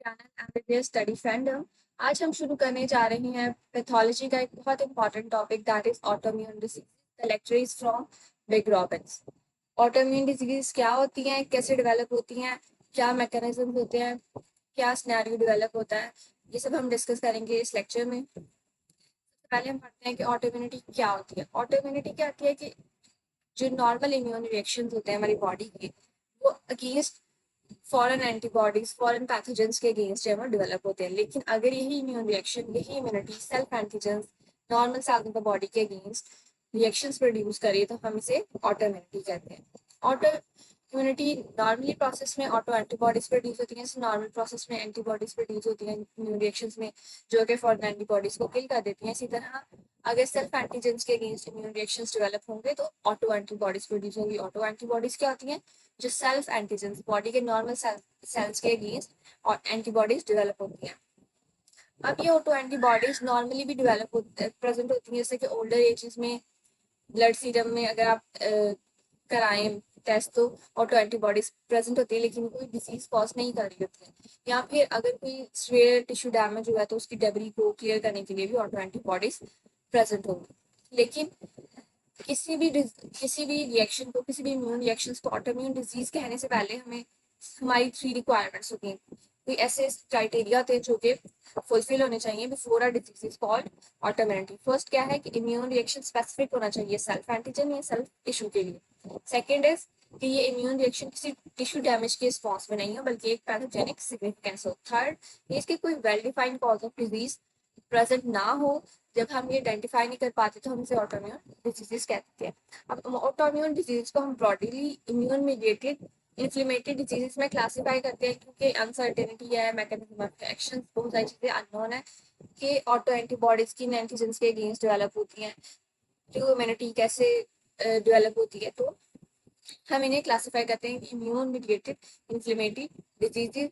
MBBS study fandom. आज हम शुरू करने जा रहे हैं पैथोलॉजी का एक बहुत important topic that is autoimmune disease. The lecture is from big Robins. Autoimmune disease क्या होती हैं, कैसे डेवलप होती हैं, क्या मैकेनिज्म होते हैं, क्या सिनेरियो डेवलप होता है, ये सब हम डिस्कस करेंगे इस लेक्चर में। पहले हम पढ़ते हैं कि ऑटोइम्यूनिटी क्या होती है। ऑटोइम्यूनिटी क्या होती है कि जो नॉर्मल इम्यून रिएक्शंस होते हैं हमारी बॉडी के, वो against foreign antibodies, foreign pathogens के अगेंस्ट है वो डेवलप होते हैं। लेकिन अगर यही इम्यून रिएक्शन, यही immunity self antigens normal sales of the body के अगेंस्ट रिएक्शंस प्रोड्यूस करे तो हम इसे ऑटो इम्यूनिटी कहते हैं। ऑटो इम्यूनिटी नॉर्मली प्रोसेस में ऑटो एंटीबॉडीज प्रोड्यूस होती हैं, नॉर्मल प्रोसेस में एंटीबॉडीज प्रोड्यूस होती हैं इम्यून रिएक्शंस में, जो कि फॉरेन एंटीबॉडीज को किल कर देती हैं। इसी तरह अगर सेल्फ एंटीजेंस के अगेंस्ट इम्यून रिएक्शंस डेवलप होंगे तो ऑटो एंटीबॉडीज प्रोड्यूस होंगी। ऑटो एंटीबॉडीज क्या होती हैं? जो सेल्फ एंटीजेंस बॉडी के नॉर्मल सेल्स के अगेंस्ट और एंटीबॉडीज डेवलप होती हैं। अब ये ऑटो एंटीबॉडीज नॉर्मली भी डेवलप प्रेजेंट होती हैं, जैसे कि ओल्डर एजेस में ब्लड सीरम में अगर आप कराएं टेस्ट तो ऑटो एंटीबॉडीज प्रेजेंट होती है, लेकिन कोई डिजीज कॉज नहीं कर रही होती है। या फिर अगर कोई सीवियर टिश्यू डैमेज हुआ है तो उसकी डेब्री को क्लियर करने के लिए भी ऑटो एंटीबॉडीज प्रेजेंट होंगी। लेकिन किसी भी रिएक्शन को, किसी भी इम्यून रिएक्शन को ऑटोइम्यून डिजीज कहने से पहले हमें हमारी 3 रिक्वायरमेंट्स होती हैं। कोई ऐसे क्राइटेरिया थे जो कि फुलफिल होने चाहिए before a disease is called autoimmunity. First क्या है कि इम्यून रिएक्शन स्पेसिफिक होना चाहिए सेल्फ एंटीजन या सेल्फ टिश्यू के लिए। सेकेंड इज कि ये इम्यून रिएक्शन किसी टिश्यू डैमेज के रिस्पॉन्स में नहीं हो बल्कि एक पैथोजेनिक सिग्निफिकेंस हो। थर्ड, इसके कोई well defined cause of disease present ना हो। जब हम ये आइडेंटिफाई नहीं कर पाते तो हम इसे ऑटोइम्यून डिजीजेस कहते हैं। अब ऑटोइम्यून डिजीज को हम broadly immune mediated inflammatory diseases में क्लासीफाई करते हैं, क्योंकि अनसर्टेनिटी है, मैकेनिज्म ऑफ एक्शन, बहुत सारी चीजें अननोन है कि ऑटो एंटीबॉडीज किन एंटीजेंस के अगेंस्ट डेवलप होती हैं, जो इम्यूनिटी कैसे डेवलप होती है। तो हम इन्हें क्लासीफाई करते हैं immune mediated inflammatory diseases.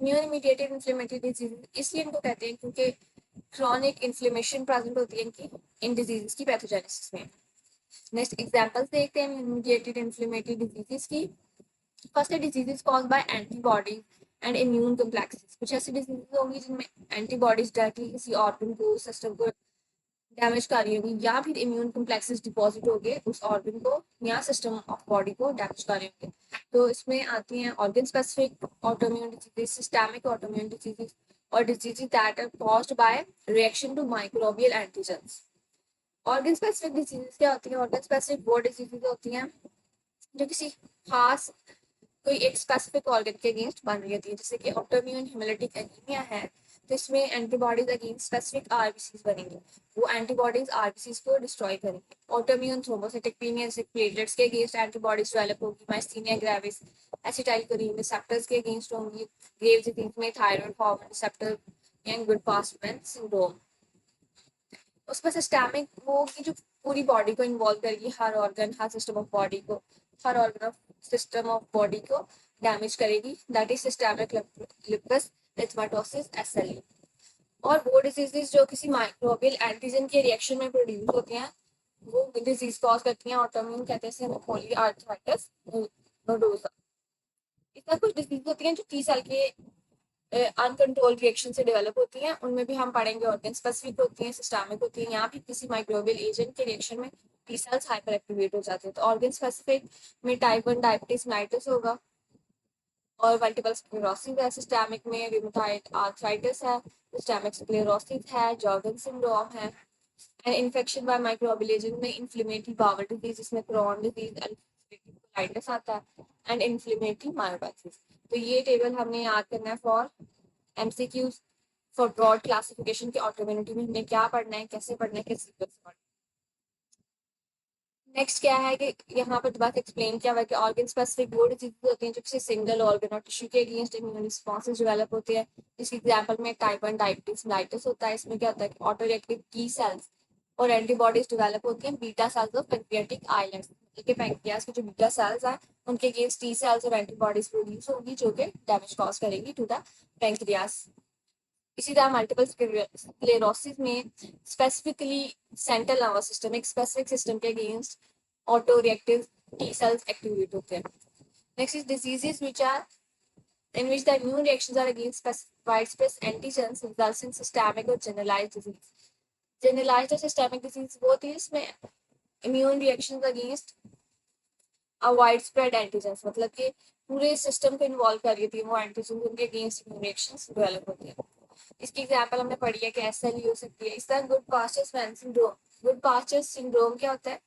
Immune mediated inflammatory diseases इसलिए इनको कहते हैं क्योंकि क्रॉनिक इन्फ्लेमेशन प्रेजेंट होती है इनकी इन डिजीजेस की पैथोजेनेसिस में। नेक्स्ट एग्जांपल्स देखते हैं मीडिएटेड इन्फ्लेमेटरी डिजीजेस की। फर्स्ट है diseases caused by antibodies and immune complexes. कुछ ऐसी डिजीजेस होंगी जिनमें एंटीबॉडीज डायरेक्टली किसी ऑर्गन को, सिस्टम को डैमेज कर रही होगी, या फिर इम्यून कॉम्प्लेक्सेस डिपॉजिट हो गए उस ऑर्गन को या सिस्टम ऑफ बॉडी को डैमेज कर रहे होंगे। तो इसमें आती हैं organ specific autoimmune diseases, systemic autoimmune diseases और diseases that are caused by reaction to microbial antigens. Organ specific diseases क्या होती हैं? ऑर्गन स्पेसिफिक वो डिजीजेस होती हैं जो किसी खास कोई एक स्पेसिफिक ऑर्गन के अगेंस्ट बन रही होती है। जैसे कि ऑटोइम्यून हेमोलिटिक एनीमिया है तो इसमें एंटीबॉडीज अगेंस्ट स्पेसिफिक आरबीसीज बनेंगी, वो एंटीबॉडीज आरबीसीज को डिस्ट्रॉय करेंगे। ऑटोइम्यून थ्रोम्बोसाइटोपेनिया जैसे प्लेटलेट्स के अगेंस्ट एंटीबॉडीज डेवलप होगी। माइस्थीनिया ग्रेविस एसिटाइलकोलिन रिसेप्टर्स के अगेंस्ट होंगी। ग्रेव्स डिजीज में थायराइड हार्मोन रिसेप्टर यंग गुड पासमैन सिंड्रोम। उसमें सिस्टेमिक वो की जो पूरी बॉडी को इन्वॉल्व करेगी, हर ऑर्गन, हर सिस्टम ऑफ बॉडी को, हर organ of system of body को डैमेज करेगी। That is systemic lupus erythematosus SLE. और वो डिजीजेस जो किसी माइक्रोबियल एंटीजन के रिएक्शन में प्रोड्यूस होती हैं वो डिजीज कॉज करती हैं ऑटोइम्यून, कहते हैं पॉलीआर्थराइटिस नोडोसा। इसमें कुछ डिजीज होती हैं जो टी सेल के अनकंट्रोल रिएक्शन से डेवलप होती हैं, उनमें भी हम पढ़ेंगे। ऑर्गन स्पेसिफिक होती हैं, सिस्टेमिक होती हैं, यहाँ भी किसी माइक्रोबियल एजेंट के रिएक्शन में टी सेल्स हाइपर एक्टिवेट हो जाते हैं। तो ऑर्गन स्पेसिफिक में टाइप 1 डायबिटीज मेलिटस होगा और मल्टीपल स्क्लेरोसिस है। सिस्टेमिक में रूमेटॉइड आर्थराइटिस है, सिस्टेमिक स्क्लेरोसिस है, जॉर्गन सिंड्रोम है। And infection by microbial agent में इन्फ्लेमेटरी बाउल डिजीज, जिसमें क्रोन डिजीज, अल्सरेटिव कोलाइटिस आता है, एंड इन्फ्लेमेटरी मायोपैथीज। तो ये टेबल हमने याद करना है for MCQs for broad classification के ऑटोइम्यूनिटी में हमें क्या पढ़ना है, कैसे पढ़ना है, किस सीक्वेंस में पढ़ना है। नेक्स्ट क्या है कि यहाँ पर बात एक्सप्लेन किया हुआ है कि ऑर्गन स्पेसिफिक वो डिजीजेस होती हैं जो किसी सिंगल ऑर्गन और टिश्यू के अगेंस्ट इम्यून रिस्पॉन्सेज डेवलप होते हैं। इसके एग्जांपल में टाइप 1 डायबिटीज मेलिटस होता है। इसमें क्या होता है कि ऑटो रिएक्टिव टी सेल्स और एंटीबॉडीज डेवलप होती हैं beta cells of pancreatic islands के पैंक्रियास के जो बीटा सेल्स हैं उनके अगेंस्ट टी सेल्स और एंटीबॉडीज प्रोड्यूस होगी जो कि डैमेज कॉज करेगी टू द पैंक्रियास। इसी तरह मल्टीपल स्क्लेरोसिस में स्पेसिफिकली सेंट्रल नर्वस सिस्टम, एक स्पेसिफिक सिस्टम के against auto reactive T cells activate होते हैं। Next is diseases which are in which the immune reactions are against specified space antigens results in systemic or generalized disease. Generalized or systemic disease वो होती है इसमें immune reactions against a widespread antigens, मतलब कि पूरे system को involve कर रही थी वो एंटीजन, उनके अगेंस्ट इम्यून रिएक्शंस डेवलप होती है. इसकी एग्जांपल हमने पढ़ी है कि एसएलई हो सकती है. इस तरह good pastures syndrome. Good pastures syndrome क्या होता है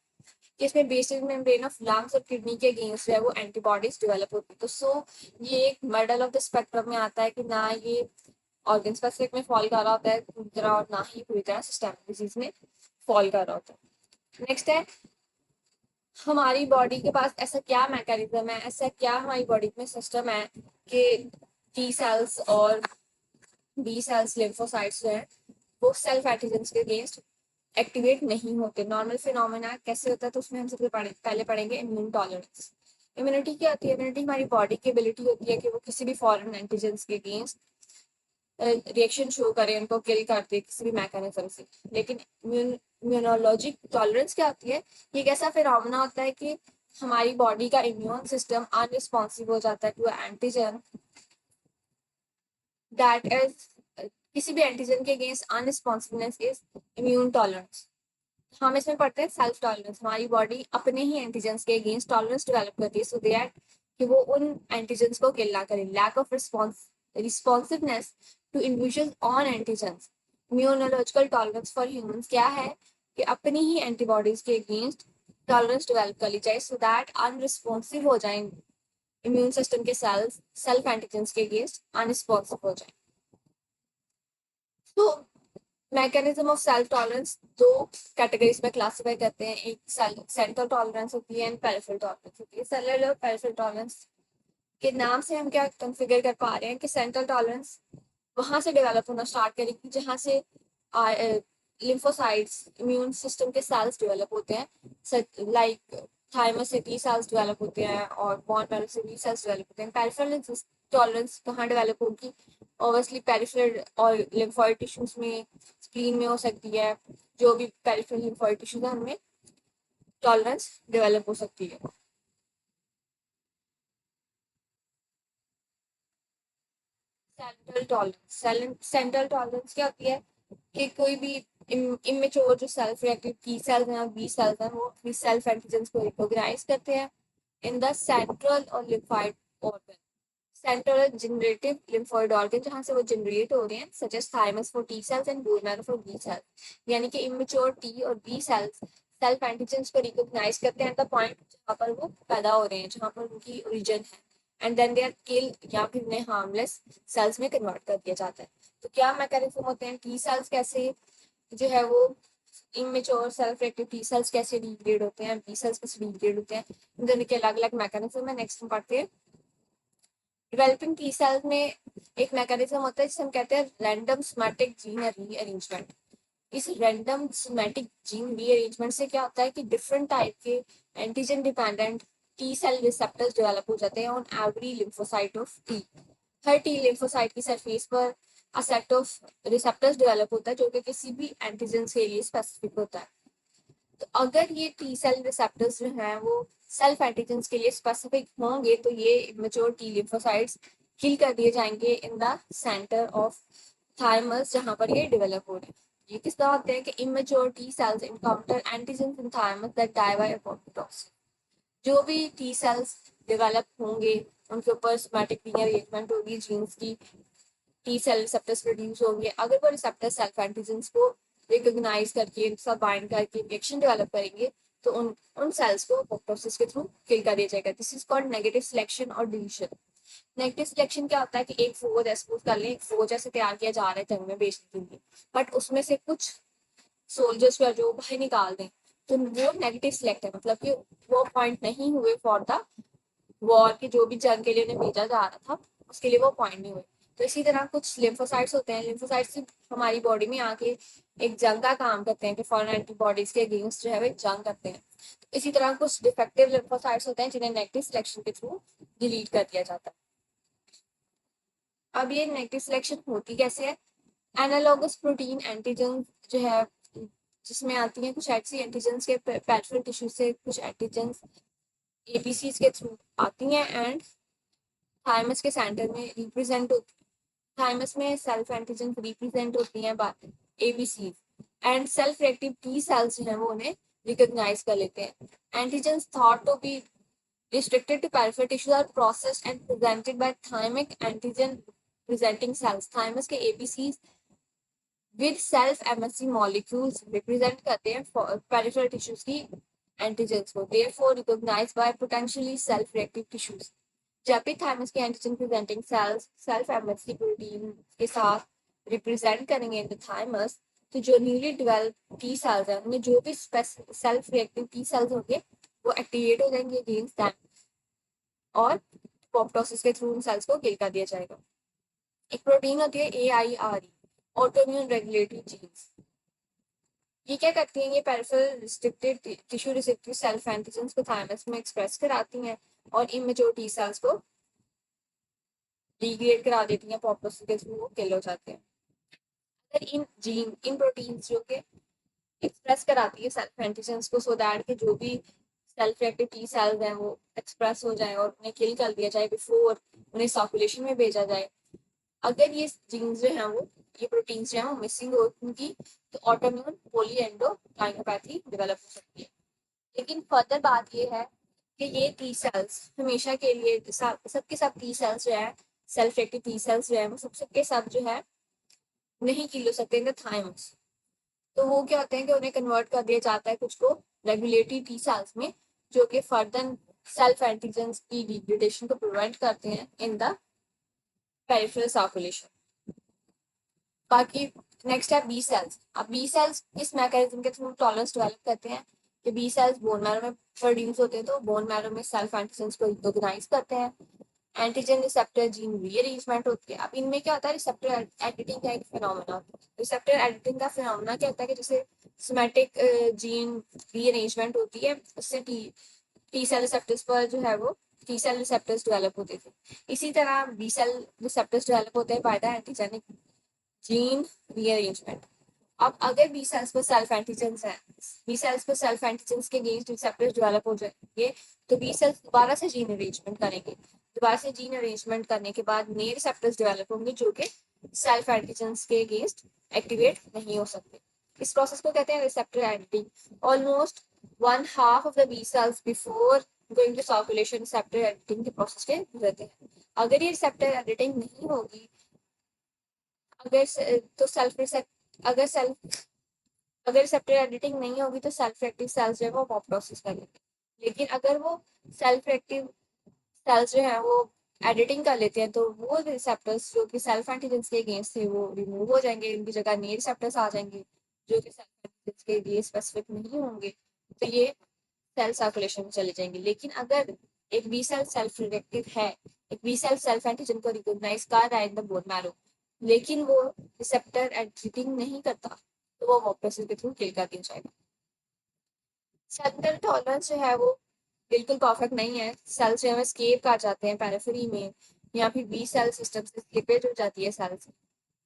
कि इसमें बेसिक मेम्ब्रेन ऑफ लंग्स और किडनी के अगेंस्ट है वो एंटीबॉडीज डेवलप होती है. तो ये एक मिडल ऑफ द स्पेक्ट्रम में आता है कि ना ये ऑर्गन स्पेसिफिक में फॉल कर रहा होता है पूरी तरह और ना ही पूरी तरह सिस्टमिक डिजीज में फॉल कर रहा होता है. नेक्स्ट है हमारी बॉडी के पास ऐसा क्या मैकेनिज्म है, ऐसा क्या हमारी बॉडी में सिस्टम है कि टी सेल्स और बी सेल्स लिम्फोसाइट्स जो है वो सेल्फ एंटीजेंस के अगेंस्ट एक्टिवेट नहीं होते. नॉर्मल फिनोमेना कैसे होता है तो उसमें हम सबसे पहले पढ़ेंगे इम्यून टॉलरेंस. इम्यूनिटी क्या होती है? इम्यूनिटी हमारी बॉडी की एबिलिटी होती है कि वो किसी भी फॉरेन एंटीजेंस के अगेंस्ट रिएक्शन शो करे, उनको किल कर दे किसी भी मैकेनिज्म से. लेकिन इम्यूनोलॉजिक टॉलरेंस क्या होती है? ये एक ऐसा फिनोमेना होता है कि हमारी बॉडी का इम्यून सिस्टम अनरिस्पॉन्सिव हो जाता है टू एंटीजन दैट इज किसी भी एंटीजन के against unresponsiveness is immune tolerance. हम इसमें पढ़ते हैं सेल्फ टॉलरेंस. हमारी बॉडी अपने ही एंटीजेंस के अगेंस्ट टॉलरेंस डेवलप करती है सो दैट कि वो उन एंटीजेंस को किल ना करे. Lack of responsiveness to individuals on antigens. Immunological tolerance for humans क्या है कि अपनी ही एंटीबॉडीज के अगेंस्ट टॉलरेंस डेवलप कर ली जाए सो दैट अनरिस्पॉन्सिव हो जाए इम्यून सिस्टम के सेल्स सेल्फ एंटीजेंस के अगेंस्ट अनरिस्पॉन्सिव हो जाए. तो मैकेनिज्म ऑफ सेल्फ टॉलरेंस दो कैटेगरीज में क्लासिफाई करते हैं. एक सेंट्रल टॉलरेंस होती है एंड पेरिफेरल टॉलरेंस होती है. सेलुलर पेरिफेरल टॉलरेंस के नाम से हम क्या कॉन्फ़िगर कर पा रहे हैं कि सेंट्रल टॉलरेंस वहां से डेवलप होना स्टार्ट करेगी जहां से लिम्फोसाइट्स इम्यून सिस्टम के सेल्स डेवलप होते हैं, लाइक थाइमस से टी सेल्स डेवलप होते हैं और बोन मैरो से बी सेल्स डेवलप होते हैं. पेरिफेरल टॉलरेंस कहाँ डेवलप होगी? ऑब्वियसली पेरिफेरल और लिम्फोइड टिश्यूज में, स्प्लीन में हो सकती है. जो भी पेरिफेरल लिम्फोइड टिश्यूज है उनमें टॉलरेंस डेवलप हो सकती है. सेंट्रल टॉलरेंस क्या होती है कि कोई भी इमेच्योर जो सेल्फ रिएक्टिव टी सेल्स हैं और बी सेल्स हैं वो अपनी सेल्फ एंटीजेंस को रिकॉग्नाइज करते हैं इन द सेंट्रल और lymphoid organ. Central generative lymphoid organ जहां से वो जनरेट हो रहे हैं such as thymus for T cells and bone marrow for B cells. यानी कि इमेच्योर टी और बी सेल्स सेल्फ एंटीजेंस को रिकॉग्नाइज करते हैं एट द पॉइंट जहां पर वो पैदा हो रहे हैं, जहां पर उनकी ओरिजिन है, एंड देन दे आर किल या फिर उन्हें हार्मलेस सेल्स में कन्वर्ट कर दिया जाता है. तो क्या मैकेनिज्म होते हैं? टी सेल्स कैसे जो है वो immature self reactive T sales कैसे डिग्रेड होते हैं, बी सेल्स कैसे डिग्रेड होते हैं, इन दोनों के अलग अलग मैकेनिज्म है. नेक्स्ट हम पढ़ते हैं डेवलपिंग टी सेल्स में एक मैकेनिज्म होता है जिसे हम कहते हैं रैंडम सोमैटिक जीन रीअरेंजमेंट. इस रैंडम सोमैटिक जीन रीअरेंजमेंट से क्या होता है कि डिफरेंट टाइप के antigen dependent T cell receptors develop हो जाते हैं on every lymphocyte of T. हर टी लिम्फोसाइट की सरफेस पर a set of receptors develop होता है जो कि किसी भी एंटीजन के लिए स्पेसिफिक होता है. तो अगर ये टी सेल रिसेप्टर्स जो हैं वो सेल्फ एंटीजेंस के लिए स्पेसिफिक होंगे तो ये इमेच्योर टी लिम्फोसाइट्स किल कर दिए जाएंगे in the centre of thymus जहां पर ये डेवलप हो रहे हैं. ये किस तरह होते हैं कि immature T cells encounter antigens in thymus that die by apoptosis. जो भी टी सेल्स डेवलप होंगे उनके ऊपर सोमैटिक रीअरेंजमेंट होगी जीन्स की, टी सेल रिसेप्टर्स प्रोड्यूस होंगे. अगर वो रिसेप्टर सेल्फ एंटीजेंस को रिकॉग्नाइज करके इनके साथ बाइंड करके रिएक्शन डेवलप करेंगे तो उन सेल्स को एपोप्टोसिस के थ्रू किल कर दिया जाएगा. This is called negative selection और डिलीशन. नेगेटिव सिलेक्शन क्या होता है कि एक फौज एक्सपोज कर ले, एक फौज ऐसे तैयार किया जा रहा है जंग में बेचने के लिए, बट उसमें से कुछ सोल्जर्स जो जो बाहर निकाल दें तो वो नेगेटिव सिलेक्ट है, मतलब कि वो पॉइंट नहीं हुए फॉर द वॉर की जो भी जंग के लिए उन्हें भेजा जा रहा था उसके लिए वो पॉइंट नहीं हुए. तो इसी तरह कुछ लिम्फोसाइट्स होते हैं. लिम्फोसाइट्स हमारी बॉडी में आके एक जंग का काम करते हैं कि फॉरेन एंटीबॉडीज के अगेंस्ट जो है वो जंग करते हैं. तो इसी तरह कुछ डिफेक्टिव लिम्फोसाइट्स होते हैं जिन्हें नेगेटिव सिलेक्शन के थ्रू डिलीट कर दिया जाता है. अब ये नेगेटिव सिलेक्शन होती कैसे है? एनालॉगस प्रोटीन एंटीजन जो है जिसमें आती हैं कुछ ऐसी एंटीजन के पेरिफेरल टिश्यू से कुछ एंटीजन एपीसीज के थ्रू आती हैं एंड थाइमस के सेंटर में रिप्रेजेंट होती है। थाइमस में सेल्फ एंटीजन रिप्रेजेंट होती हैं ABC, and self reactive T cells जो है वो उन्हें रिकॉग्नाइज कर लेते हैं। Antigens thought to be restricted to peripheral tissues are processed and presented by thymic antigen presenting cells. Thymus के ABCs with self MSC molecules represent करते हैं peripheral tissues की antigens को, therefore recognized by potentially self reactive tissues. जब भी thymus के antigen presenting cells self MSC protein के साथ रिप्रेजेंट करेंगे इन द thymus, तो जो न्यूली डेवलप टी सेल्स हैं उनमें जो भी सेल्फ रिएक्टिव टी सेल्स होंगे वो एक्टिवेट हो जाएंगे अगेंस्ट दैट, और पोप्टोसिस के थ्रू उन सेल्स को किल कर दिया जाएगा। एक प्रोटीन होती है AIRE, ऑटोइम्यून रेगुलेटरी जीन्स। ये क्या करती हैं, ये peripheral restricted tissue receptive self antigens को थाइमस में एक्सप्रेस कराती हैं और इमेच्योर टी सेल्स को डिग्रेड करा देती हैं, पोप्टोसिस के थ्रू वो किल हो जाते हैं। अगर इन प्रोटीन्स जो के एक्सप्रेस कराती है सेल्फ एंटीजेंस को, सो दैट के जो भी सेल्फ रिएक्टिव टी सेल्स हैं वो एक्सप्रेस हो जाए और उन्हें किल कर दिया जाए बिफोर उन्हें सर्कुलेशन में भेजा जाए। अगर ये जीन्स जो हैं वो, ये प्रोटीन्स जो हैं वो मिसिंग हो उनकी, तो ऑटोइम्यून पॉलीएंडोकाइनोपैथी डेवलप हो सकती है। लेकिन फर्दर बात ये है कि ये टी सेल्स हमेशा के लिए सबके सब टी सेल्स जो है, सेल्फ रिएक्टिव टी सेल्स जो है वो सबके सब जो है नहीं किल हो सकते इन द थाइमस। तो वो क्या होते हैं कि उन्हें कन्वर्ट कर दिया जाता है कुछ को रेगुलेटरी टी सेल्स में, जो कि फर्दर सेल्फ एंटीजेंस की डिग्रेडेशन को प्रिवेंट करते हैं इन द पेरिफेरल सर्कुलेशन। बाकी नेक्स्ट है बी सेल्स। अब बी सेल्स इस मैकेनिज्म के थ्रू टॉलरेंस डेवलप करते हैं कि बी सेल्स बोन मैरो में प्रोड्यूस होते हैं, तो बोन मैरो में सेल्फ एंटीजेंस को रिकॉग्नाइज करते हैं। एंटीजन रिसेप्टर जीन रीअरेंजमेंट होती है। अब इनमें क्या होता है, रिसेप्टर एडिटिंग का एक फिनोमेना। रिसेप्टर एडिटिंग का फिनोमेना क्या होता है कि जैसे सोमैटिक जीन रीअरेंजमेंट होती है, उससे टी सेल रिसेप्टर्स पर जो है वो टी सेल रिसेप्टर्स डेवलप होते थे। इसी तरह बी सेल रिसेप्टर्स डेवलप होते हैं by the antigenic gene rearrangement. अब अगर बी सेल्स पर सेल्फ एंटीजेंस है, बी सेल्स पर सेल्फ एंटीजेंस के अगेंस्ट रिसेप्टर्स डेवलप हो जाएंगे, तो बी सेल्स दोबारा से जीन अरेंजमेंट करेंगे। दोबारा से जीन अरेंजमेंट करने के बाद नए रिसेप्टर्स डेवलप होंगे जो कि सेल्फ एंटीजेंस के अगेंस्ट एक्टिवेट नहीं हो सकते। इस प्रोसेस को कहते हैं receptor editing. Almost 1/2 of the B cells before going to circulation receptor editing के प्रोसेस के गुजरते हैं। अगर ये रिसेप्टर एडिटिंग नहीं होगी, अगर तो अगर रिसेप्टर एडिटिंग नहीं होगी तो सेल्फ एक्टिव सेल्स जो है वो अपॉप्टोसिस करेंगे। लेकिन अगर वो सेल्फ एक्टिव सेल्स जो है वो एडिटिंग कर लेते हैं, तो वो रिसेप्टर्स जो कि सेल्फ एंटीजेंस के अगेंस्ट थे वो रिमूव हो जाएंगे, इनकी जगह नए रिसेप्टर्स आ जाएंगे जो कि सेल्फ एंटीजेंस के लिए स्पेसिफिक नहीं होंगे, तो ये सेल सर्कुलेशन में चले जाएंगे। लेकिन अगर एक बी सेल सेल्फ रिएक्टिव है, एक बी सेल सेल्फ एंटीजन को रिकॉग्नाइज कर रहा है इन द बोन मैरो, लेकिन वो रिसेप्टर एडिटिंग नहीं करता, तो वो मोप्टोसिस के थ्रू किल कर दिया जाएगा। सेंट्रल टॉलरेंस जो है वो बिल्कुल परफेक्ट नहीं है। सेल्स जो है स्केप कर जाते हैं पेरिफेरी में, या फिर बी सेल सिस्टम से स्लिपेज हो जाती है सेल्स,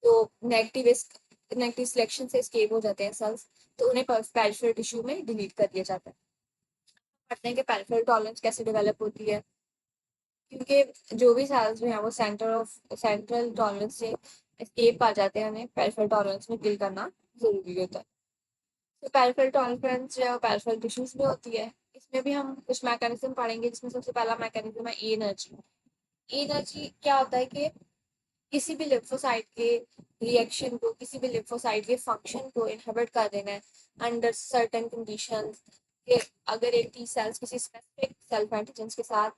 तो नेगेटिव सिलेक्शन से स्केप हो जाते हैं सेल्स, तो उन्हें पेरिफेरल टिश्यू में डिलीट कर दिया जाता है। पढ़ते हैं कि पेरिफेरल टॉलरेंस कैसे डेवलप होती है, क्योंकि जो भी सेल्स जो है वो सेंट्रल टॉलरेंस से एस्केप पा जाते हैं, उन्हें पेरिफेरल टॉलरेंस में किल करना जरूरी होता है। तो पेरिफेरल टॉलरेंस जो है पेरिफेरल टिश्यूज में होती है। इसमें भी हम कुछ मैकेनिज्म पढ़ेंगे, जिसमें सबसे पहला मैकेनिज्म है एनर्जी। एनर्जी क्या होता है कि किसी भी लिम्फोसाइट के रिएक्शन को, किसी भी लिम्फोसाइट के फंक्शन को इनहिबिट कर देना है अंडर सर्टेन कंडीशंस। कि अगर एक टी सेल्स किसी स्पेसिफिक सेल्फ एंटीजेंस के साथ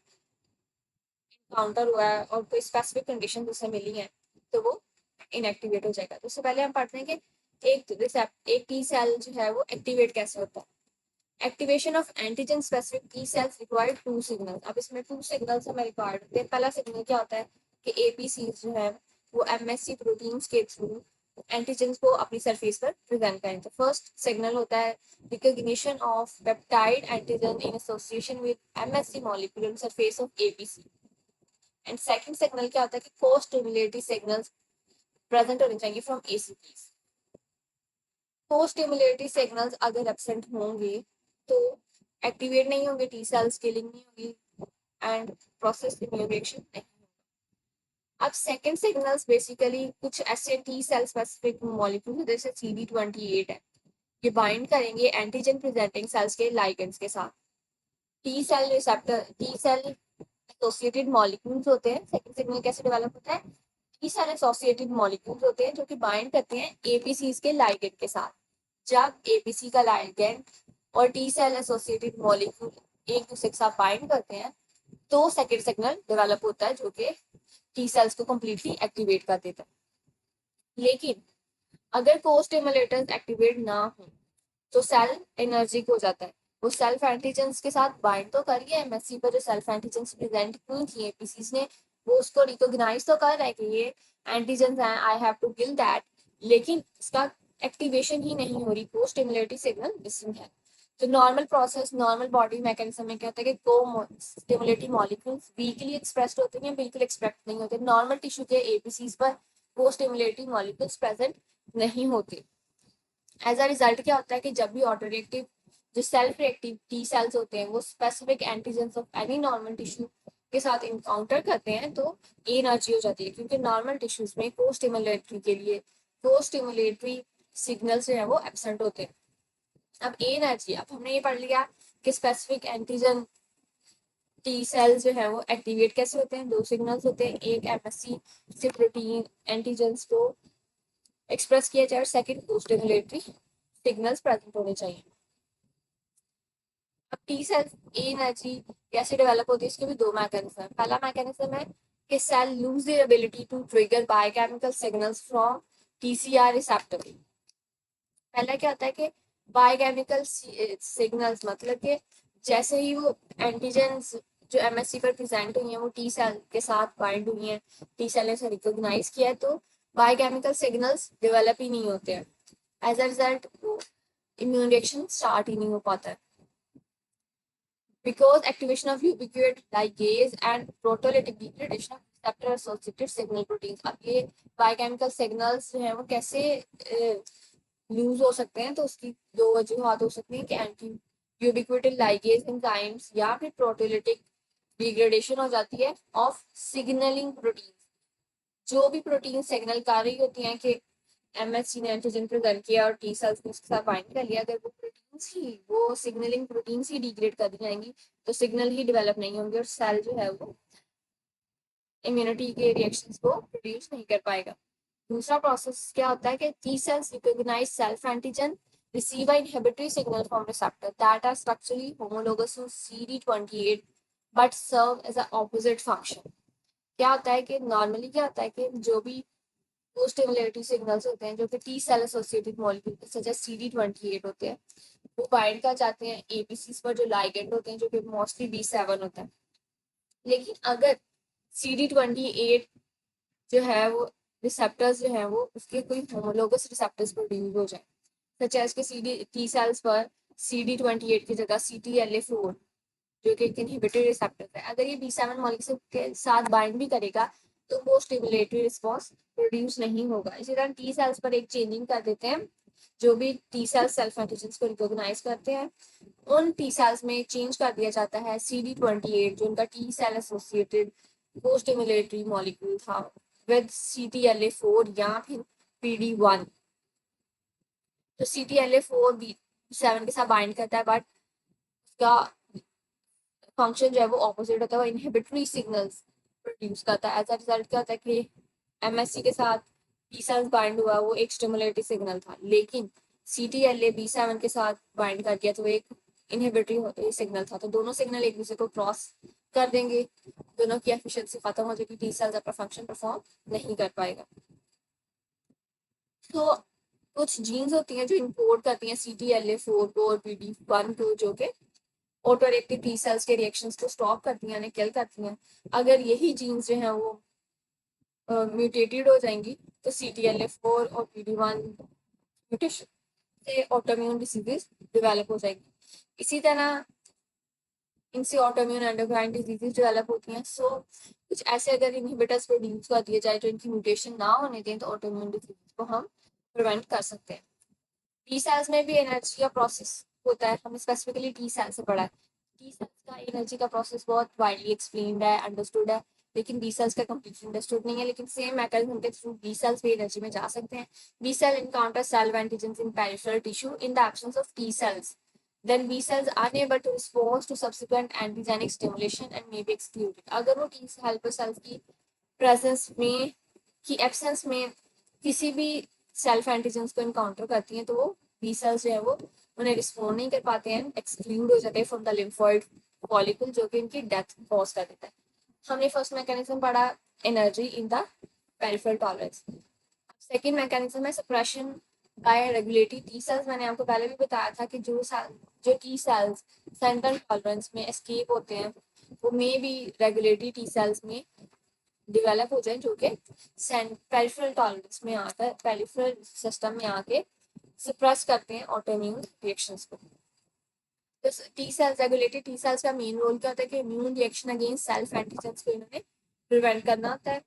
काउंटर हुआ है और कोई स्पेसिफिक कंडीशन उसे मिली है, तो वो इनएक्टिवेट हो जाएगा। तो उससे पहले हम पढ़ते हैं कि एक टी सेल जो है वो एक्टिवेट कैसे होता है। Activation of antigen specific T cells required 2 signal. अब इसमें 2 सिग्नल्स हमें रिक्वायर्ड होते हैं। पहला सिग्नल क्या होता है कि एपीसी जो है वो एमएससी प्रोटीन्स के थ्रू एंटीजन को अपनी सरफेस पर प्रेजेंट करें। तो फर्स्ट सिग्नल होता है recognition of peptide antigen in association with MSc molecule on surface of APC. And second signal क्या होता है कि को स्टिमुलेटरी सिग्नल्स प्रेजेंट होने चाहिए फ्रॉम एसीपीस। को स्टिमुलेटरी सिग्नल्स अगर एब्सेंट होंगे तो एक्टिवेट नहीं होंगे टी सेल्स, किलिंग नहीं होगी एंड प्रोसेस इम्यून रिएक्शन नहीं होगा। अब सेकेंड सिग्नल्स बेसिकली कुछ ऐसे टी सेल स्पेसिफिक मॉलिक्यूल जैसे CD28 है, ये बाइंड करेंगे एंटीजन प्रेजेंटिंग सेल्स के लाइगेंड्स के साथ। T cell receptor, T cell associated molecules होते हैं। सेकंड सिग्नल कैसे डेवलप होता है? टी सेल एसोसिएटेड मॉलिक्यूल्स होते हैं जो कि बाइंड करते हैं एपीसीज के लाइगेंड के साथ। जब एपीसी का लाइगेंड और टी सेल एसोसिएटेड मॉलिक्यूल एक दूसरे के साथ बाइंड करते हैं तो सेकेंड सिग्नल डेवलप होता है जो कि टी सेल्स को कंप्लीटली एक्टिवेट कर देता है। लेकिन अगर को स्टिमुलेटर्स एक्टिवेट ना हो तो सेल एनर्जिक हो जाता है। वो सेल्फ एंटीजेंस के साथ बाइंड तो करिए एमएससी पर जो सेल्फ एंटीजेंस प्रेजेंट हुई थी एपीसीज ने, वो उसको रिकॉग्नाइज तो कर रहा है कि ये एंटीजेंस हैं, I have to kill that, लेकिन इसका एक्टिवेशन ही नहीं हो रही, को स्टिमुलेटरी सिग्नल मिसिंग है। तो normal process, normal body mechanism में क्या होता है कि को स्टिमुलेटरी मॉलिक्यूल्स वीकली एक्सप्रेस्ड होते हैं, बिल्कुल एक्सप्रेस नहीं होते। नॉर्मल टिश्यू के एपीसीज पर को स्टिमुलेटरी मॉलिक्यूल्स प्रेजेंट नहीं होते। एज अ रिजल्ट क्या होता है कि जब भी ऑटो रिएक्टिव जो सेल्फ रिएक्टिव टी सेल्स होते हैं वो specific antigens of any normal tissue के साथ इनकाउंटर करते हैं तो एनर्जी हो जाती है, क्योंकि नॉर्मल टिश्यूज में को स्टिमुलेटरी के लिए को स्टिमुलेटरी सिग्नल्स जो है वो एब्सेंट होते हैं। अब एनर्जी, अब हमने ये पढ़ लिया कि स्पेसिफिक एंटीजन टी सेल्स जो है वो एक्टिवेट कैसे होते हैं। दो सिग्नल्स होते हैं, एक एमएससी से प्रोटीन एंटीजेंस को एक्सप्रेस किया जाए और सेकंड को स्टिमुलेटरी सिग्नल्स प्रेजेंट होने चाहिए। अब टी सेल्स एनर्जी कैसे डेवलप होती है, इसके भी दो मैकेनिज्म है। पहला मैकेनिज्म है कि cell lose their ability to trigger biochemical signals from TCR receptor. पहला क्या होता है कि बायोकेमिकल सिग्नल्स मतलब कि जैसे ही वो एंटीजेंस जो एमएससी पर प्रेजेंट हुई है वो टी सेल के साथ बाइंड हुई है, टी सेल ने रिकॉग्नाइज किया है, तो बायोकेमिकल सिग्नल्स डेवलप ही नहीं होते हैं। As a result immune reaction start ही नहीं हो पाता है, because activation of ubiquitin ligase and proteolytic degradation of receptor associated signal proteins। अब ये बायोकेमिकल सिग्नल्स जो है वो कैसे लूज हो सकते हैं, तो उसकी दो वजूहत हो सकती है कि एंटी यूबिक्विटिन लाइगेज एंजाइम्स या फिर प्रोटेोलिटिक डिग्रेडेशन हो जाती है ऑफ सिग्नलिंग प्रोटीन। जो भी प्रोटीन सिग्नल कर रही होती हैं कि एमएससी ने एंटीजन प्रेजेंट किया और टी सेल्स ने उसके साथ बाइंड कर लिया, अगर वो प्रोटीन्स ही वो सिग्नलिंग प्रोटीन्स ही डिग्रेड कर दी जाएंगी तो सिग्नल ही डेवलप नहीं होंगे और सेल जो है वो इम्यूनिटी के रिएक्शंस को प्रोड्यूस नहीं कर पाएगा। दूसरा प्रोसेस क्या होता है कि T cells recognise self antigen, receive an inhibitory signal from receptor that are structurally homologous to CD28 but serve as an opposite function। क्या होता है कि नॉर्मली क्या होता है कि जो भी को स्टिमुलेटरी सिग्नल्स होते हैं जो कि T cell associated molecule such as CD28 होते हैं, वो बाइंड कर जाते हैं एपीसीज पर जो लाइगेंड होते हैं जो कि मोस्टली B7 होता है। लेकिन अगर CD28 जो है वो रिसेप्टर्स जो है वो उसके कोई होमोलोगस रिसेप्टर्स प्रोड्यूस हो जाए, सच एज के CD टी सेल्स पर CD28 की जगह CTLA4 जो कि एक इनहिबिटरी रिसेप्टर है, अगर ये B7 मॉलिक्यूल के साथ बाइंड भी करेगा तो वो स्टिमुलेटरी रिस्पॉन्स प्रोड्यूस नहीं होगा। इसी तरह टी सेल्स पर एक चेंजिंग कर देते हैं, जो भी टी सेल्स सेल्फ एंटीजेंस को रिकॉग्नाइज करते हैं उन टी सेल्स में चेंज कर दिया जाता है CD28 जो उनका टी सेल एसोसिएटेड को स्टिमुलेटरी मॉलिक्यूल था विद CTLA4 या फिर PD1। तो CTLA4 B7 के साथ बाइंड करता है बट उसका फंक्शन जो है वो ऑपोजिट होता है, वो इनहिबिटरी सिग्नल्स प्रोड्यूस करता है। एज अ रिजल्ट क्या होता है कि एमएससी के साथ टी सेल्स बाइंड हुआ वो एक स्टिमुलेटरी सिग्नल था, लेकिन CTLA B7 के साथ बाइंड कर दिया तो एक इनहिबिटरी सिग्नल था। तो दोनों सिग्नल एक दूसरे को क्रॉस कर देंगे, दोनों की एफिशिएंसी खत्म हो जाएगी, टी सेल्स अपना फंक्शन परफॉर्म नहीं कर पाएगा। तो कुछ जीन्स होती हैं जो इनकोड करती हैं CTLA4 को और PD1 को, जो कि ऑटो रिएक्टिव टी सेल्स के रिएक्शंस को स्टॉप करती हैं, किल करती हैं। अगर यही जीन्स जो हैं वो म्यूटेटेड हो जाएंगी तो CTLA4 और PD1 म्यूटेशन से ऑटोइम्यून डिसीजेस डेवलप हो जाएगी। इसी तरह इनसे ऑटोइम्यून एंडोक्राइन डिजीजेस डेवलप होती हैं। सो कुछ ऐसे अगर इनहिबिटर्स प्रोड्यूस कर दिए जाए जो इनकी म्यूटेशन ना होने दें तो ऑटोइम्यून डिजीज को हम प्रिवेंट कर सकते हैं। टी सेल्स में भी एनर्जी का प्रोसेस होता है, हमें स्पेसिफिकली टी सेल से पढ़ा है। टी सेल्स का एनर्जी का प्रोसेस बहुत वाइडली एक्सप्लेन्ड है, अंडरस्टूड है। लेकिन बी सेल्स का कंप्लीटली अंडरस्टूड नहीं है, लेकिन सेम मैकेनिज्म के थ्रू बी सेल्स भी एनर्जी में जा सकते हैं. B cell encounter self antigens in peripheral tissue in the absence of T cells. Then B cells are unable to respond to subsequent antigenic stimulation and may be excluded. अगर वो T helper cells की presence में की absence में किसी भी self antigens को encounter करती हैं तो वो बी सेल्स जो है वो उन्हें रिस्पॉन्ड नहीं कर पाते हैं, एक्सक्लूड हो जाते हैं फ्रॉम द लिम्फोइड फॉलिकल, जो कि इनकी डेथ कॉज कर देता है. हमने फर्स्ट मैकेनिज्म पढ़ा anergy in the peripheral tolerance. Second mechanism है suppression by regulatory T cells. मैंने आपको पहले भी बताया था कि जो टी सेल्स सेंट्रल टॉलरेंस में एस्केप होते हैं वो मे भी रेगुलेटरी टी सेल्स में डेवलप हो जाए, जो कि पेरिफेरल टॉलरेंस में आकर पेरिफेरल सिस्टम में आके सप्रेस करते हैं ऑटोइम्यून रिएक्शंस को. तो T cells regulatory T cells का मेन रोल क्या होता है कि immune reaction against self antigens को इन्होंने प्रिवेंट करना होता है.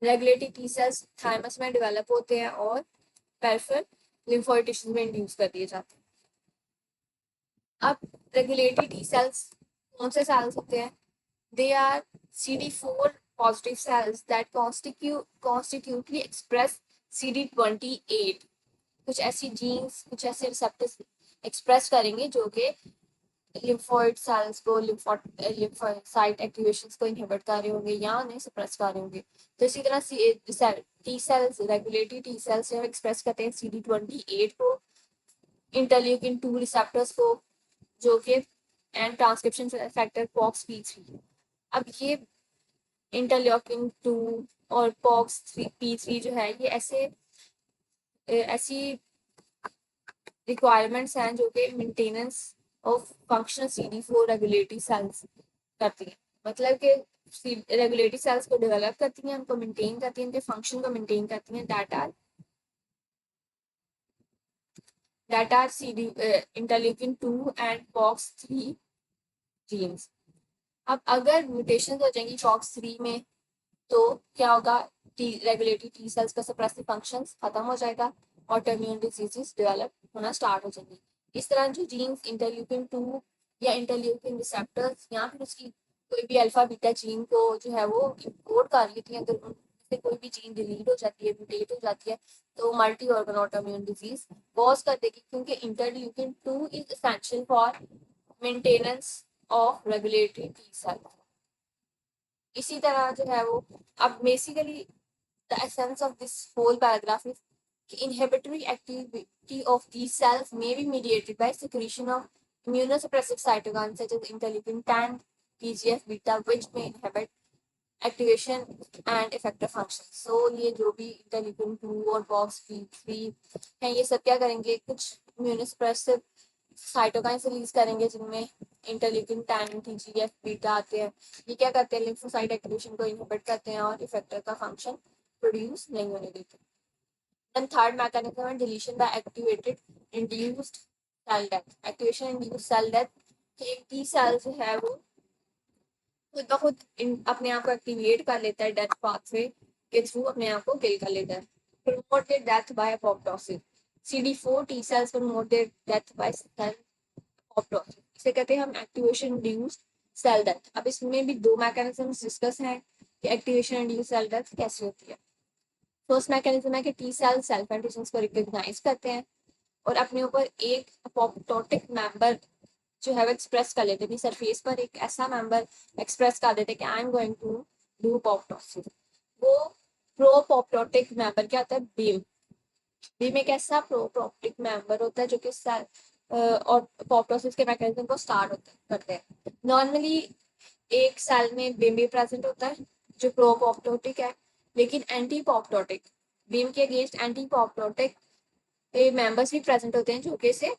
रेगुलेटरी टी सेल्स थाइमस में डेवलप होते हैं और पेरिफेरल लिम्फोइड टिश्यूज में इंड्यूस कर दिए जाते हैं. अब रेगुलेटरी टी सेल्स कौन से सेल्स होते हैं? They are CD4 positive cells that constitutively express CD28. कुछ ऐसी जीन्स, कुछ ऐसे रिसेप्टर्स एक्सप्रेस करेंगे जो कि लिम्फोइड सेल्स को लिम्फोसाइट एक्टिवेशंस को इनहिबिट कर रहे होंगे या उन्हें सप्रेस कर रहे होंगे. तो इसी तरह T cells regulatory T cells जो एक्सप्रेस करते हैं CD28 को, इंटरल्यूकिन 2 रिसेप्टर्स को, जो कि एंड ट्रांसक्रिप्शन फैक्टर POXP3. अब ये इंटरल्यूकिन 2 और POXP3 जो है ये ऐसी रिक्वायरमेंट्स हैं जो कि maintenance of functional CD4 regulatory sales करती हैं. मतलब कि रेगुलेटरी सेल्स को डेवलप करती हैं, उनको मेंटेन करती हैं, उनके फंक्शन को मेंटेन करती हैं. That are interleukin 2 and POX3 genes. अब अगर म्यूटेशन हो जाएंगी POX3 में तो क्या होगा? रेगुलेटरी टी सेल्स का सप्रेसिव फंक्शंस खत्म हो जाएगा, ऑटोइम्यून डिजीजेस डेवलप होना स्टार्ट हो जाएंगी. इस तरह जो जीन्स इंटरल्यूकिन 2 या इंटरल्यूकिन रिसेप्टर्स या फिर उसकी कोई भी अल्फा बीटा जीन को जो है वो इंपोर्ट कर लेती है, अगर उनसे कोई भी जीन डिलीट हो जाती है, म्यूटेट हो जाती है, तो multi organ autoimmune disease cause कर देगी, क्योंकि interleukin 2 is essential for maintenance of regulatory T cell. इसी तरह जो है वो अब basically the essence of this whole paragraph is inhibitory activity of these cells may be mediated by secretion of immunosuppressive cytokines such as interleukin 10, TGF beta, which may inhibit activation and effector functions. So ये जो भी interleukin 2 और POXP3 हैं ये सब क्या करेंगे? कुछ immunosuppressive साइटोकाइंस रिलीज करेंगे जिनमें इंटरल्यूकिन 10, TGF बीटा आते हैं. ये क्या करते हैं? लिम्फोसाइट एक्टिवेशन को इनहिबिट करते हैं और इफेक्टर का फंक्शन प्रोड्यूस नहीं होने देते. देन थर्ड मैकेनिज्म है deletion by activated induced cell death. Activation induced cell death कि एक टी सेल जो है वो खुद ब खुद अपने आप को एक्टिवेट कर लेता है डेथ पाथवे के थ्रू, अपने आप को किल कर लेता है. Promoted death by apoptosis. CD4 T cells promote their death by cell apoptosis. इसे कहते हैं हम एक्टिवेशन इंड्यूस्ड सेल डेथ. अब इसमें भी दो मैकेनिज्म्स डिस्कस हैं कि एक्टिवेशन इंड्यूस्ड सेल डेथ कैसे होती है. फर्स्ट मैकेनिज्म है कि टी सेल सेल्फ एंटीजेंस को रिकॉग्नाइज करते हैं और अपने ऊपर एक अपॉप्टोटिक मेंबर जो है वो एक्सप्रेस कर लेते हैं. सरफेस पर एक ऐसा मेंबर एक्सप्रेस कर देते हैं कि I am going to do apoptosis. वो प्रोपोप्टोटिक मेंबर क्या होता है? बीम. बीम एक ऐसा प्रोपोप्टोटिक मेंबर होता है जो कि सेल और अपॉप्टोसिस के मैकेनिज्म को स्टार्ट करते हैं. नॉर्मली एक सेल में बीम भी प्रेजेंट होता है जो प्रोपोप्टोटिक है, लेकिन एंटी अपॉप्टोटिक बीम के अगेंस्ट एंटी अपॉप्टोटिक मेंबर्स भी प्रेजेंट होते हैं जो कि इसे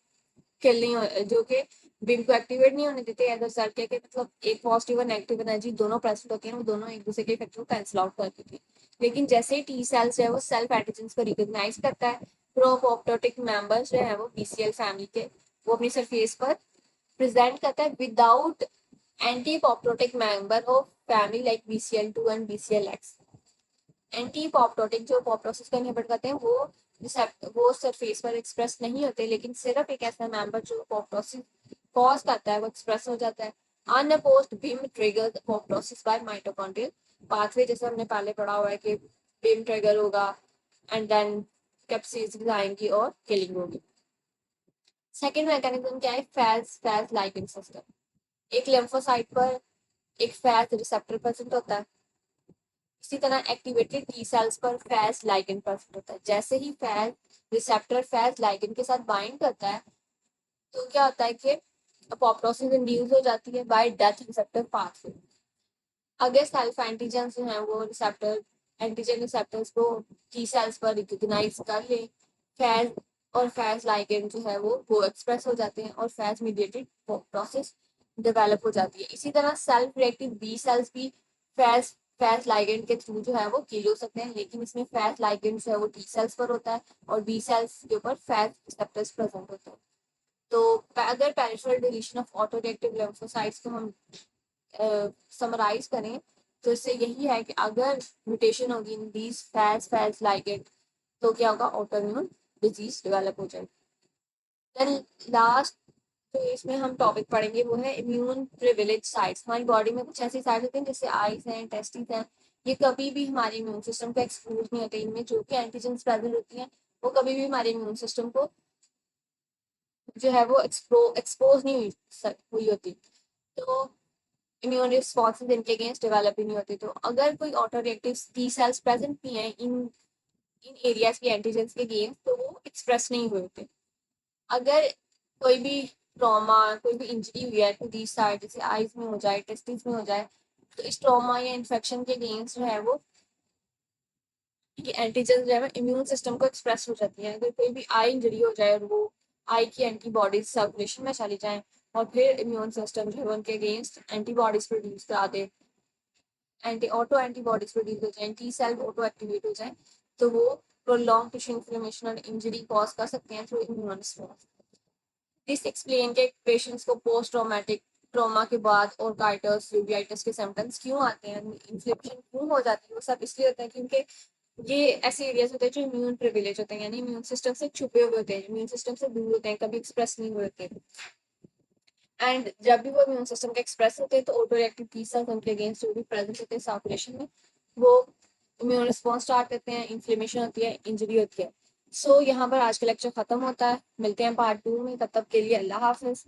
किल नहीं, जो कि बीम को एक्टिवेट नहीं होने देते. अगर सेल के मतलब एक पॉजिटिव और नेगेटिव एनर्जी दोनों प्रेजेंट होती है, वो दोनों एक दूसरे के इफेक्ट को कैंसिल आउट कर देती है. लेकिन जैसे ही टी सेल्स है वो सेल्फ एंटीजेंस को रिकॉग्नाइज करता है, प्रोपोप्टोटिक मेंबर्स जो है वो BCL फैमिली के वो अपनी सरफेस पर प्रेजेंट करता है without anti apoptotic member of family like BCL2 and BCLX. Anti apoptotic जो अपॉप्टोसिस को इनहिबिट करते हैं वो सरफेस पर एक्सप्रेस नहीं होते, लेकिन सिर्फ एक ऐसा मेंबर जो अपॉप्टोसिस कॉज करता है वो एक्सप्रेस हो जाता है. Unopposed Bim triggers apoptosis by mitochondrial pathway जैसे हमने पहले पढ़ा हुआ है कि बीम ट्रिगर होगा एंड देन कैप्सिड आएंगी और किलिंग होगी। सेकेंड मैकेनिज्म क्या है, फैज लाइगेंड सिस्टम। एक लिम्फोसाइट पर एक फैज रिसेप्टर प्रेजेंट होता है, इसी तरह एक्टिवेटेड टी सेल्स पर फैज लाइगेंड प्रेजेंट होता है। जैसे ही फैज रिसेप्टर फैज लाइगेंड के साथ बाइंड करता है तो क्या होता है कि अपोप्टोसिस इंड्यूस हो जाती है बाय डेथ रिसेप्टर पाथवे। अगर सेल्फ एंटीजन जो है वो रिसेप्टर एंटीजन रिसेप्टर्स को टी सेल्स पर रिकॉग्नाइज कर ले, फैज और फैज लाइगेंड जो है वो एक्सप्रेस हो जाते हैं और फैज मीडिएटेड प्रोसेस डेवलप हो जाती है। इसी तरह सेल्फ रिएक्टिव बी सेल्स भी फैज फैज लाइगेंड के थ्रू जो है वो किल हो सकते हैं, लेकिन इसमें फैज लाइगेंड जो है वो टी सेल्स पर होता है और बी सेल्स के ऊपर फैज रिसेप्टर्स प्रेजेंट होते हैं। तो अगर peripheral deletion of auto reactive lymphocytes को हम समराइज करें तो इससे यही है कि अगर म्यूटेशन होगी इन दीज फैज लाइगेंड तो क्या होगा, ऑटोइम्यून डिजीज डेवलप हो जाएगी। देन लास्ट तो इसमें हम टॉपिक पढ़ेंगे वो है इम्यून प्रिविलेज साइट्स। हमारी बॉडी में कुछ ऐसी साइट्स होती हैं जैसे आईज हैं, टेस्टिस हैं, ये कभी भी हमारे इम्यून सिस्टम को एक्सपोज नहीं होते। इनमें जो भी एंटीजेंस प्रेजेंट होती हैं वो कभी भी हमारे इम्यून सिस्टम को जो है वो एक्सपोज नहीं हुई होती, तो इम्यून रिस्पॉन्सेज इनके अगेंस्ट डेवलप ही नहीं होती। तो अगर कोई auto reactive T cells present भी हैं इन इन एरियाज के एंटीजेंस के अगेंस्ट तो वो एक्सप्रेस नहीं हुए होते। अगर कोई भी ट्रॉमा, कोई भी इंजरी हुई है टू दी साइड, जैसे आईज में हो जाए, टेस्टिस में हो जाए, तो इस ट्रॉमा या इन्फेक्शन के अगेंस्ट जो है वो एंटीजन जो है इम्यून सिस्टम को एक्सप्रेस हो जाती है। अगर कोई भी आई इंजरी हो जाए और वो आई की एंटीबॉडीज सर्कुलेशन में चली जाए और फिर इम्यून सिस्टम जो है उनके अगेंस्ट एंटीबॉडीज प्रोड्यूस करा दे, एंटीबॉडीज प्रोड्यूस हो जाए, टी सेल ऑटो एक्टिवेट हो जाए, तो वो प्रोलॉन्ग टिश्यू इन्फ्लेमेशन और इंजरी कॉज कर सकते हैं through immune response. This explain के पेशेंट्स को पोस्ट ट्रॉमेटिक ट्रॉमा के बाद और काइटिस यूवियाइटिस के सिम्टम्स क्यों आते हैं, इन्फ्लेमेशन क्यों हो जाती है, वो सब इसलिए होता है क्योंकि ये ऐसे एरियाज होते हैं जो इम्यून प्रिविलेज होते हैं, यानी इम्यून सिस्टम से छुपे हुए होते हैं, इम्यून सिस्टम से दूर होते हैं, कभी एक्सप्रेस नहीं हुए होते। एंड जब भी वो इम्यून सिस्टम के एक्सप्रेस होते हैं तो ऑटो रिएक्टिव टी सेल्स उनके अगेंस्ट जो भी प्रेजेंट होते हैं सर्कुलेशन में, वो इम्यून रिस्पॉन्स स्टार्ट करते हैं, इन्फ्लेमेशन होती है, इंजरी होती है। सो यहाँ पर आज का लेक्चर खत्म होता है, मिलते हैं पार्ट 2 में, तब तक के लिए अल्लाह हाफिज।